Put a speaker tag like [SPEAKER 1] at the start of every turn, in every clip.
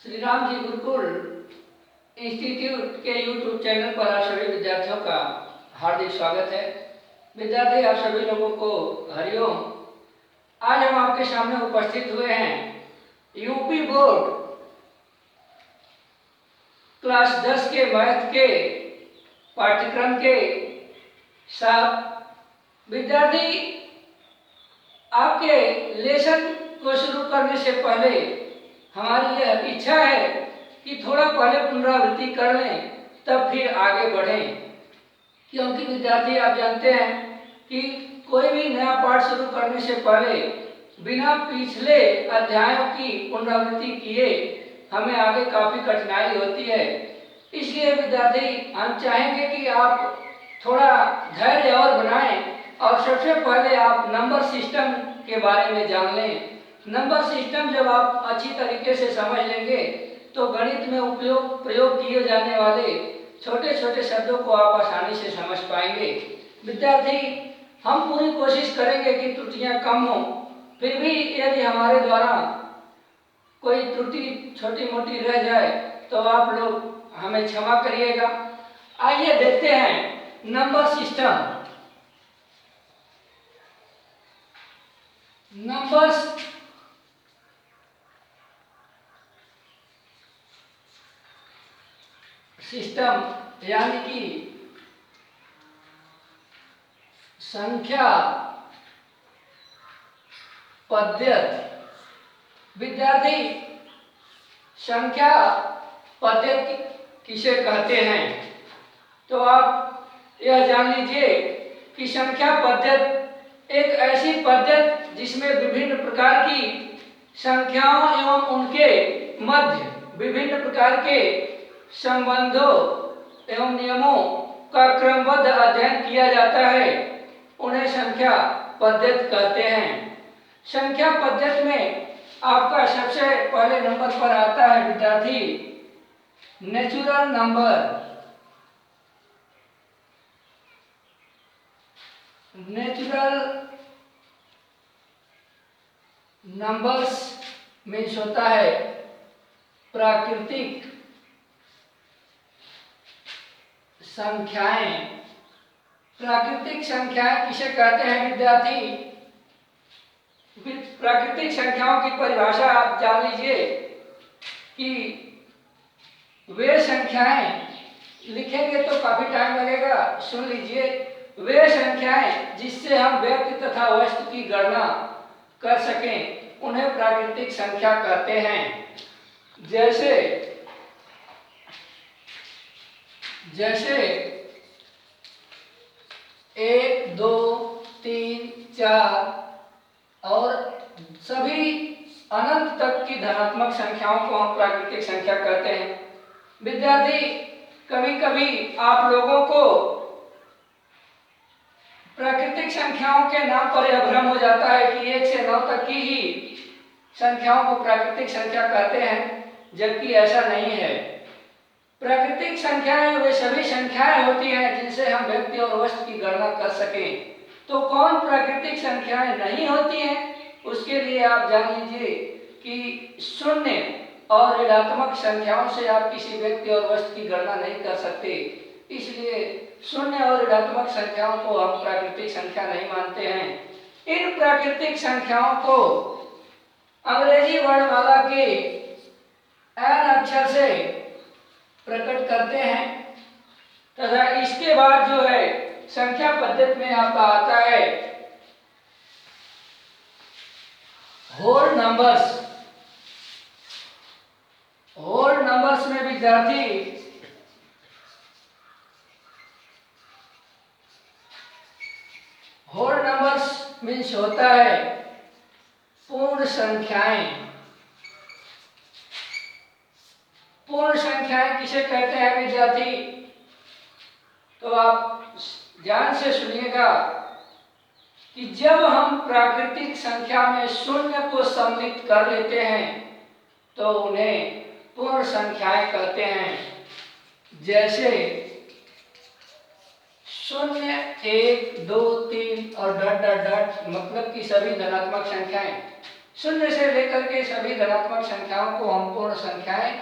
[SPEAKER 1] Shri Ram ji Gurukul institute के YouTube channel पर आप सभी विद्यार्थियों का हार्दिक स्वागत है। विद्यार्थी आप सभी लोगों को हरिओम। आज हम आपके सामने उपस्थित हुए हैं यूपी बोर्ड क्लास 10 के मैथ के पाठ्यक्रम के साथ। विद्यार्थी आपके लेसन को शुरू करने से पहले हमारी यह इच्छा है कि थोड़ा पहले पुनरावृत्ति कर लें, तब फिर आगे बढ़ें। क्योंकि विद्यार्थी आप जानते हैं कि कोई भी नया पाठ शुरू करने से पहले बिना पिछले अध्यायों की पुनरावृत्ति किए हमें आगे काफ़ी कठिनाई होती है। इसलिए विद्यार्थी हम चाहेंगे कि आप थोड़ा धैर्य और बनाएं और सबसे पहले आप नंबर सिस्टम के बारे में जान लें। नंबर सिस्टम जब आप अच्छी तरीके से समझ लेंगे तो गणित में प्रयोग किए जाने वाले छोटे छोटे शब्दों को आप आसानी से समझ पाएंगे। विद्यार्थी हम पूरी कोशिश करेंगे कि त्रुटियां कम हों, फिर भी यदि हमारे द्वारा कोई त्रुटि छोटी मोटी रह जाए तो आप लोग हमें क्षमा करिएगा। आइए देखते हैं नंबर सिस्टम। नंबर्स सिस्टम यानी कि संख्या पद्धति। विद्यार्थी संख्या पद्धति किसे कहते हैं तो आप यह जान लीजिए कि संख्या पद्धति एक ऐसी पद्धति जिसमें विभिन्न प्रकार की संख्याओं एवं उनके मध्य विभिन्न प्रकार के संबंधों एवं नियमों का क्रमबद्ध अध्ययन किया जाता है, उन्हें संख्या पद्धति कहते हैं। संख्या पद्धति में आपका सबसे पहले नंबर पर आता है विद्यार्थी natural number. Natural numbers means होता है प्राकृतिक संख्याएं। प्राकृतिक संख्याएं किसे कहते हैं विद्यार्थी? प्राकृतिक संख्याओं की परिभाषा आप जान लीजिए कि वे संख्याएं, लिखेंगे तो काफी टाइम लगेगा, सुन लीजिए। वे संख्याएं जिससे हम व्यक्ति तथा वस्तु की गणना कर सकें उन्हें प्राकृतिक संख्या कहते हैं। जैसे जैसे 1, 2, 3, 4 और सभी अनंत तक की धनात्मक संख्याओं को हम प्राकृतिक संख्या कहते हैं। विद्यार्थी कभी कभी आप लोगों को प्राकृतिक संख्याओं के नाम पर यह भ्रम हो जाता है कि 1 से 9 तक की ही संख्याओं को प्राकृतिक संख्या कहते हैं, जबकि ऐसा नहीं है। प्राकृतिक संख्याएं वे सभी संख्याएं होती हैं जिनसे हम व्यक्ति और वस्तु की गणना कर सकें। तो कौन प्राकृतिक संख्याएं नहीं होती हैं, उसके लिए आप जान लीजिए कि शून्य और ऋणात्मक संख्याओं से आप किसी व्यक्ति और वस्तु की गणना नहीं कर सकते। इसलिए शून्य और ऋणात्मक संख्याओं को हम प्राकृतिक संख्या नहीं मानते हैं। इन प्राकृतिक संख्याओं को अंग्रेजी वर्णमाला के एन अक्षर से प्रकट करते हैं तथा इसके बाद जो है संख्या पद्धति में आपका आता है होल नंबर्स। होल नंबर्स में विद्यार्थी होल नंबर्स मीन्स होता है पूर्ण संख्याएं। पूर्ण संख्याएं किसे कहते हैं विद्यार्थी? तो आप ध्यान से सुनिएगा कि जब हम प्राकृतिक संख्या में शून्य को सम्मिलित कर लेते हैं तो उन्हें पूर्ण संख्याएं कहते हैं। जैसे 0, 1, 2, 3 और डॉट डॉट डॉट मतलब कि सभी धनात्मक संख्याएं शून्य से लेकर के सभी धनात्मक संख्याओं को हम पूर्ण संख्याएं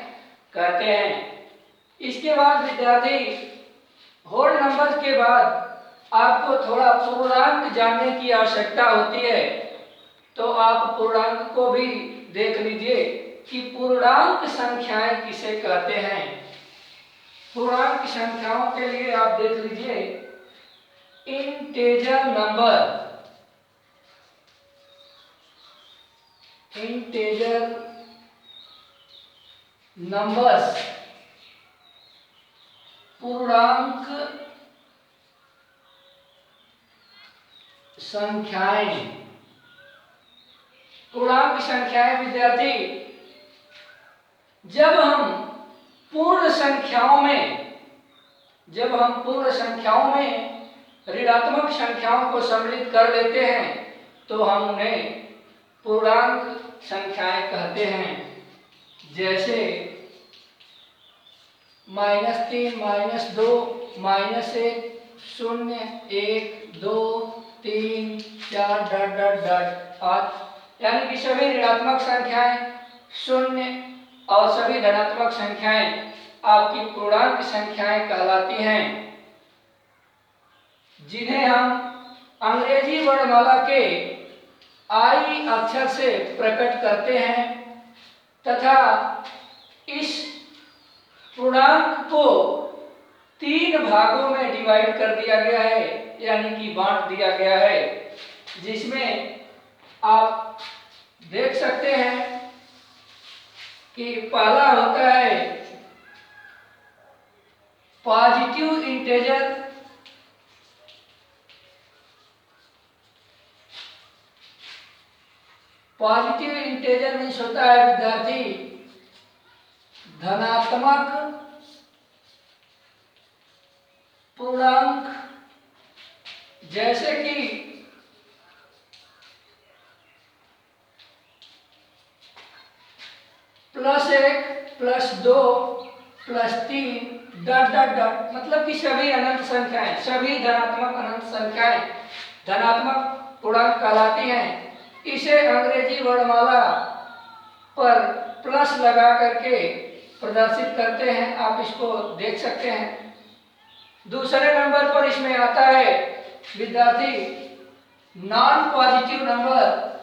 [SPEAKER 1] कहते हैं। इसके बाद विद्यार्थी होल नंबर के बाद आपको थोड़ा पूर्णांक जानने की आवश्यकता होती है, तो आप पूर्णांक को भी देख लीजिए कि पूर्णांक संख्याएं किसे कहते हैं। पूर्णांक संख्याओं के लिए आप देख लीजिए इंटेजर नंबर, इंटेजर नंबर्स पूर्णांक संख्याएं। पूर्णांक संख्याएं विद्यार्थी जब हम पूर्ण संख्याओं में ऋणात्मक संख्याओं को सम्मिलित कर लेते हैं तो हम उन्हें पूर्णांक संख्याएं कहते हैं। जैसे -3, -2, -1, 0, 1, 2, 3, 4 डॉट डॉट डॉट आदि, यानी कि सभी ऋणात्मक संख्याएं शून्य और सभी धनात्मक संख्याएं आपकी पूर्णांक संख्याएं कहलाती हैं, जिन्हें हम अंग्रेजी वर्णमाला के आई अक्षर से प्रकट करते हैं तथा इस पूर्णांक को 3 भागों में डिवाइड कर दिया गया है, यानी कि बांट दिया गया है, जिसमें आप देख सकते हैं कि पहला होता है positive integer, positive integer means होता है विद्यार्थी धनात्मक पूर्णांक, जैसे कि +1, +2, +3 डॉट डॉट डॉट, मतलब कि सभी अनंत संख्याएं, सभी धनात्मक अनंत संख्याएं धनात्मक पूर्णांक कहलाती हैं। इसे अंग्रेजी वर्णमाला पर प्लस लगा करके प्रदर्शित करते हैं, आप इसको देख सकते हैं। दूसरे नंबर पर इसमें आता है विद्यार्थी non positive number,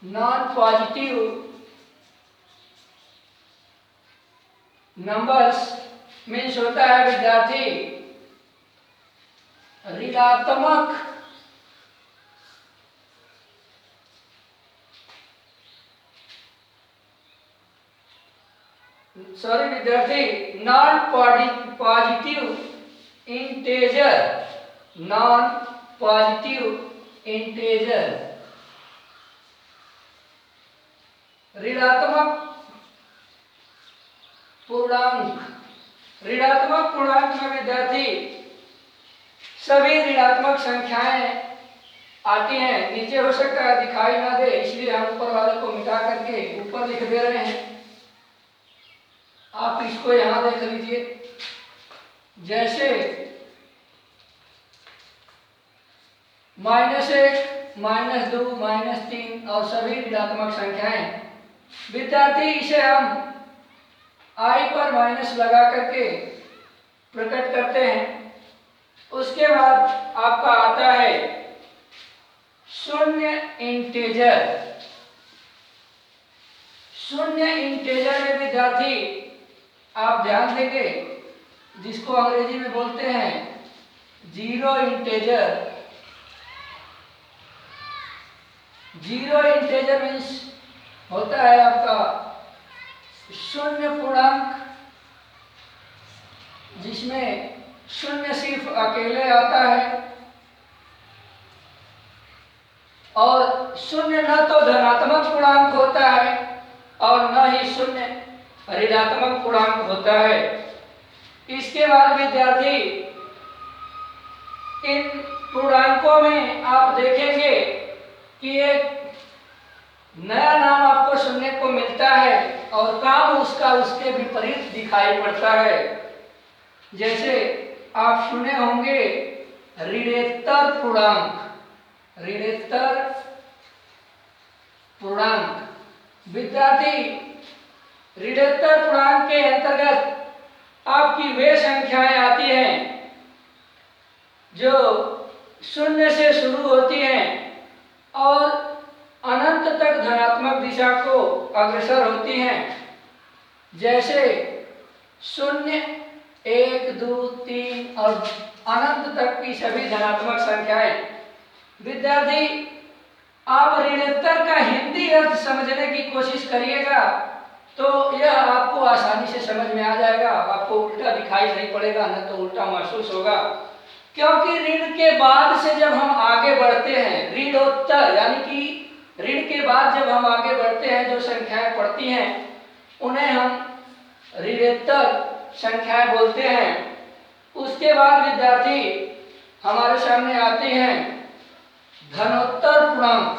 [SPEAKER 1] non positive numbers means होता है विद्यार्थी ऋणात्मक सॉरी विद्यार्थी non positive integer, non positive integer ऋणात्मक पूर्णांक। ऋणात्मक पूर्णांक में विद्यार्थी सभी ऋणात्मक संख्याएं आती हैं। नीचे हो सकता है दिखाई ना दे, इसलिए हम ऊपर वाले को मिटा करके ऊपर लिख दे रहे हैं, आप इसको यहां देख लीजिए। जैसे -1, -2, -3 और सभी ऋणात्मक संख्याएं विद्यार्थी इसे हम आई पर माइनस लगा करके प्रकट करते हैं। उसके बाद आपका आता है शून्य इंटेजर। शून्य इंटेजर में विद्यार्थी आप ध्यान देंगे जिसको अंग्रेजी में बोलते हैं zero integer. Zero integer means होता है आपका शून्य पूर्णांक, जिसमें शून्य सिर्फ अकेले आता है और शून्य न तो धनात्मक पूर्णांक होता है और न ही शून्य ऋणात्मक पूर्णांक होता है। इसके बाद विद्यार्थी इन पूर्णांकों में आप देखेंगे कि एक नया नाम आपको सुनने को मिलता है और काम उसका उसके विपरीत दिखाई पड़ता है। जैसे आप सुने होंगे ऋणेतर पूर्णांक। ऋणोत्तर पूर्णांक। विद्यार्थी, ऋणोत्तर पूर्णांक के अंतर्गत आपकी वे संख्याएं आती हैं जो शून्य से शुरू होती हैं और अनंत तक धनात्मक दिशा को अग्रसर होती हैं। जैसे 0, 1, 2, 3 और अनंत तक की सभी धनात्मक संख्याएं। विद्यार्थी, आप ऋणोत्तर का हिंदी अर्थ समझने की कोशिश करिएगा तो यह आपको आसानी से समझ में आ जाएगा। आपको उल्टा दिखाई नहीं पड़ेगा, न तो उल्टा महसूस होगा। क्योंकि ऋण के बाद से जब हम आगे बढ़ते हैं, ऋणोत्तर यानी कि ऋण के बाद जब हम आगे बढ़ते हैं, जो संख्याएं पड़ती हैं उन्हें हम ऋणोत्तर संख्याएं बोलते हैं। उसके बाद विद्यार्थी हमारे सामने आते हैं धनोत्तर पूर्णांक।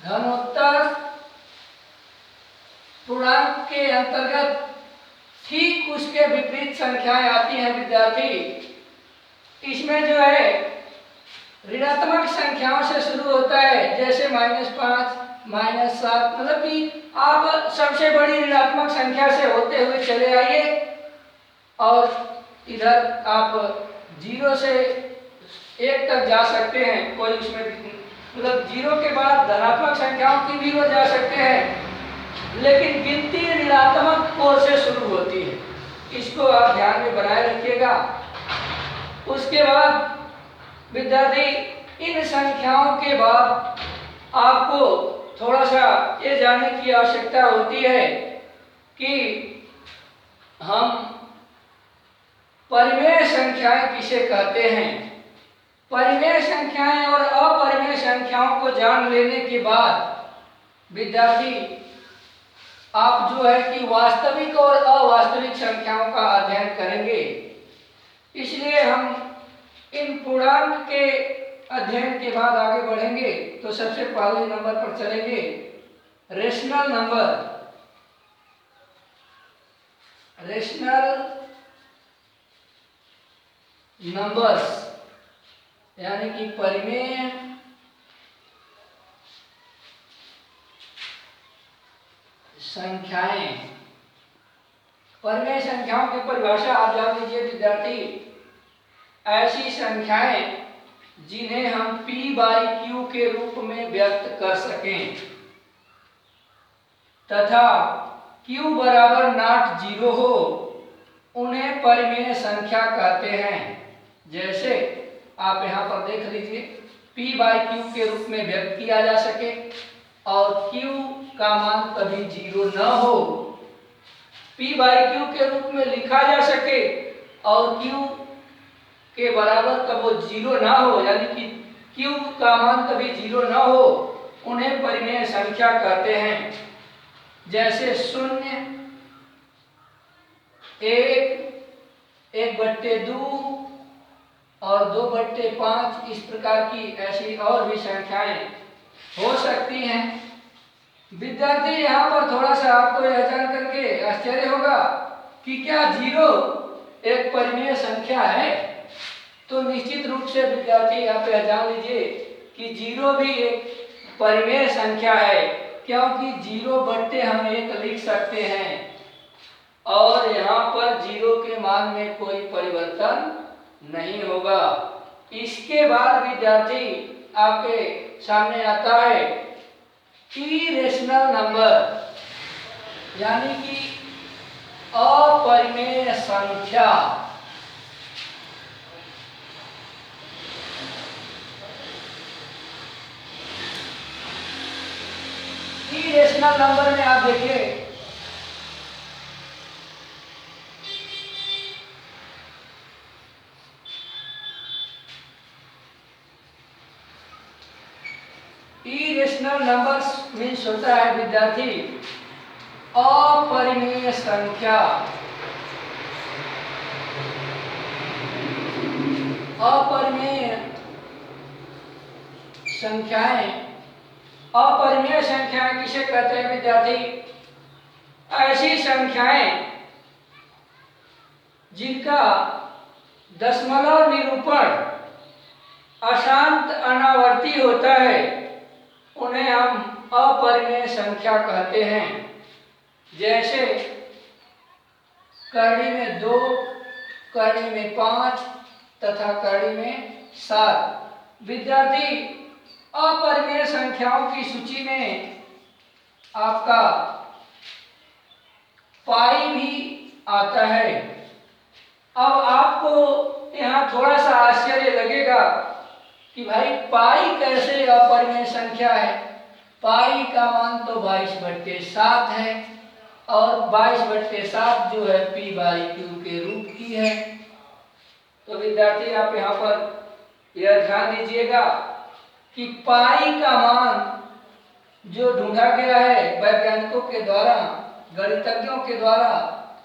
[SPEAKER 1] धनोत्तर पूर्णांक के अंतर्गत ठीक उसके विपरीत संख्याएं आती हैं विद्यार्थी। इसमें जो है ऋणात्मक संख्याओं से शुरू होता है, जैसे -5, -7, मतलब कि आप सबसे बड़ी ऋणात्मक संख्या से होते हुए चले आइए और इधर आप 0 से 1 तक जा सकते हैं। कोई उसमें मतलब 0 के बाद धनात्मक संख्याओं की भी हो जा सकते हैं, लेकिन गिनती ऋणात्मक ओर से शुरू होती है। इसको आप ध्यान में बनाए रखिएगा। उसके बाद विद्यार्थी इन संख्याओं के बाद आपको थोड़ा सा ये जानने की आवश्यकता होती है कि हम परिमेय संख्याएं किसे कहते हैं। परिमेय संख्याएं और अपरिमेय संख्याओं को जान लेने के बाद विद्यार्थी आप जो है कि वास्तविक और अवास्तविक संख्याओं का अध्ययन करेंगे। इसलिए हम इन पूर्णांक के अध्ययन के बाद आगे बढ़ेंगे। तो सबसे पहले नंबर पर चलेंगे, रेशनल नंबर। रेशनल नंबर्स यानी कि परिमेय संख्याएं। परिमेय संख्याओं की परिभाषा आप जान लीजिए विद्यार्थी। ऐसी संख्याएं जिन्हें हम p/q के रूप में व्यक्त कर सकें तथा q बराबर ≠ 0 हो, उन्हें परिमेय संख्या कहते हैं। जैसे आप यहाँ पर देख लीजिए, p/q के रूप में व्यक्त किया जा सके और q का मान कभी 0 न हो, p/q के रूप में लिखा जा सके और q के बराबर कब वो 0 ना हो, यानी कि q का मान कभी 0 ना हो, उन्हें परिमेय संख्या कहते हैं। जैसे 0, 1, 1/2 और 2/5, इस प्रकार की ऐसी और भी संख्याएं हो सकती हैं। विद्यार्थी, यहाँ पर थोड़ा सा आपको यह जान करके आश्चर्य होगा कि क्या 0 एक परिमेय संख्या है। तो निश्चित रूप से विद्यार्थी आप यह जान लीजिए कि 0 भी एक परिमेय संख्या है, क्योंकि 0 हम 1 लिख सकते हैं और यहाँ पर 0 के मान में कोई परिवर्तन नहीं होगा। इसके बाद विद्यार्थी आपके सामने आता है इरेशनल नंबर यानी कि अपरिमेय संख्या। इरेशनल नंबर में आप देखिए इरेशनल नंबर्स मीन्स होता है विद्यार्थी अपरिमेय संख्या। अपरिमेय संख्याएं, अपरिमेय संख्याएं किसे कहते हैं विद्यार्थी? ऐसी संख्याएं जिनका दशमलव निरूपण अशांत अनावर्ती होता है उन्हें हम अपरिमेय संख्या कहते हैं। जैसे कड़ी में 2, कड़ी में 5 तथा कड़ी में 7। विद्यार्थी अपरिमेय संख्याओं की सूची में आपका पाई भी आता है। अब आपको यहाँ थोड़ा सा आश्चर्य लगेगा कि भाई पाई कैसे अपरिमेय संख्या है। पाई का मान तो 22/7 है और 22/7 जो है p/q के रूप की है। तो विद्यार्थी आप यहाँ पर यह ध्यान दीजिएगा कि पाई का मान जो ढूंढा गया है वैज्ञानिकों के द्वारा, गणितज्ञों के द्वारा,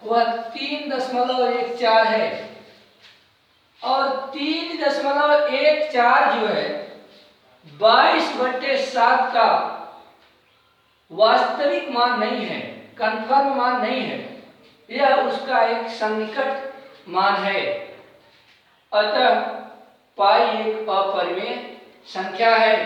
[SPEAKER 1] वह 3.14 है और 3.14 जो है 22/7 का वास्तविक मान नहीं है, कंफर्म मान नहीं है, यह उसका एक सन्निकट मान है। अतः पाई एक अपरिमेय संख्या है।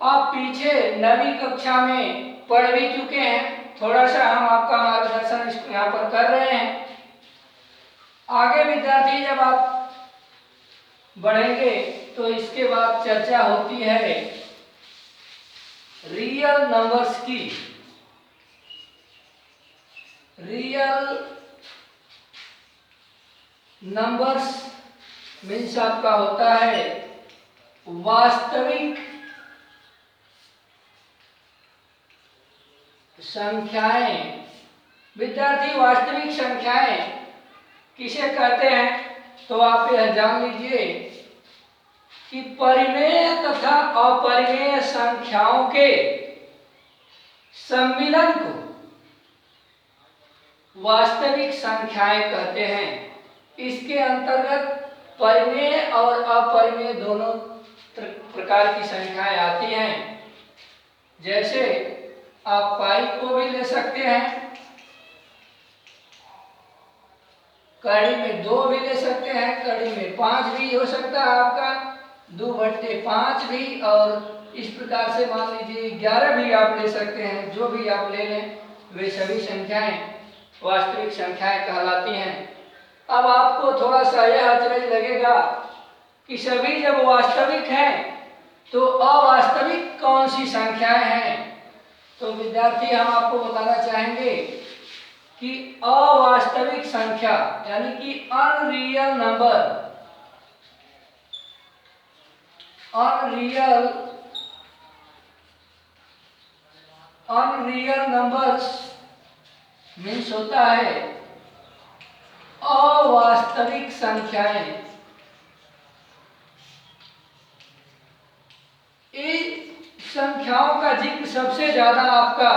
[SPEAKER 1] आप पीछे 9वीं कक्षा में पढ़ भी चुके हैं, थोड़ा सा हम आपका मार्गदर्शन यहाँ पर कर रहे हैं। आगे विद्यार्थी जब आप बढ़ेंगे तो इसके बाद चर्चा होती है रियल नंबर्स की। रियल नंबर्स मीन्स आपका होता है वास्तविक संख्याएं। विद्यार्थी वास्तविक संख्याएं किसे कहते हैं तो आप यह जान लीजिए कि परिमेय तथा अपरिमेय संख्याओं के सम्मिलन को वास्तविक संख्याएं कहते हैं। इसके अंतर्गत परिमेय और अपरिमेय दोनों प्रकार की संख्याएं आती हैं। जैसे आप पाई को भी ले सकते हैं, कड़ी में 2 भी ले सकते हैं, कड़ी में 5 भी हो सकता है आपका, 2/5 भी, और इस प्रकार से मान लीजिए 11 भी आप ले सकते हैं। जो भी आप ले लें वे सभी संख्याएं वास्तविक संख्याएं कहलाती हैं। अब आपको थोड़ा सा यह अचरज लगेगा कि सभी जब वास्तविक हैं तो अवास्तविक कौन सी संख्याएं हैं। तो विद्यार्थी हम आपको बताना चाहेंगे कि अवास्तविक संख्या यानी कि unreal number, unreal numbers means होता है अवास्तविक संख्याएं। इन संख्याओं का जिक्र सबसे ज्यादा आपका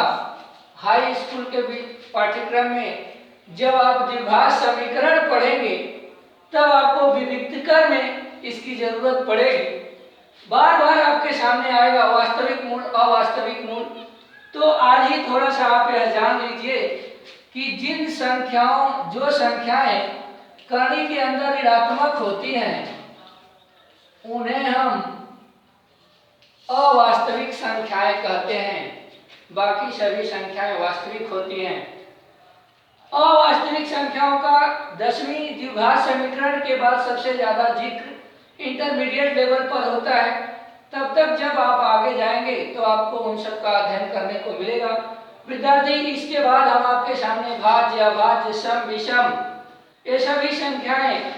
[SPEAKER 1] हाई स्कूल के पाठ्यक्रम में जब आप द्विघात समीकरण पढ़ेंगे तब आपको विविक्तकर में इसकी जरूरत पड़ेगी। बार बार आपके सामने आएगा वास्तविक मूल, अवास्तविक मूल। तो आज ही थोड़ा सा आप यह जान लीजिए कि जो संख्याएं कड़ी के अंदर ऋणात्मक होती हैं उन्हें हम अवास्तविक संख्याएं कहते हैं। बाकी सभी संख्याएं वास्तविक होती हैं। अवास्तविक संख्याओं का 10वीं द्विघात समीकरण के बाद सबसे ज्यादा जिक्र इंटरमीडिएट लेवल पर होता है। तब तक जब आप आगे जाएंगे तो आपको उन सब का अध्ययन करने को मिलेगा। विद्यार्थी इसके बाद हम आपके सामने भाज्य, अभाज्य, सम, विषम ये सभी संख्याएं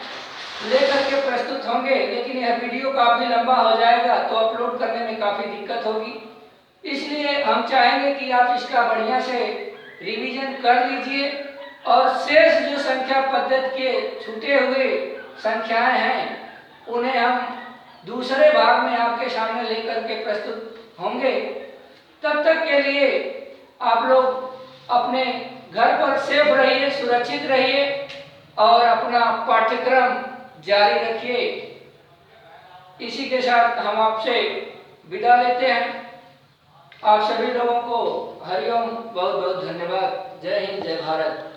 [SPEAKER 1] लेकर के प्रस्तुत होंगे, लेकिन यह वीडियो काफी लंबा हो जाएगा तो अपलोड करने में काफी दिक्कत होगी। इसलिए हम चाहेंगे कि आप इसका बढ़िया से रिवीजन कर लीजिए और शेष जो संख्या पद्धति के छूटे हुए संख्याएं हैं उन्हें हम दूसरे भाग में आपके सामने लेकर के प्रस्तुत होंगे। तब तक के लिए आप लोग अपने घर पर सेफ रहिए, सुरक्षित रहिए और अपना पाठ्यक्रम जारी रखिए। इसी के साथ हम आपसे विदा लेते हैं। आप सभी लोगों को हरिओम, बहुत बहुत धन्यवाद। जय हिंद, जय भारत।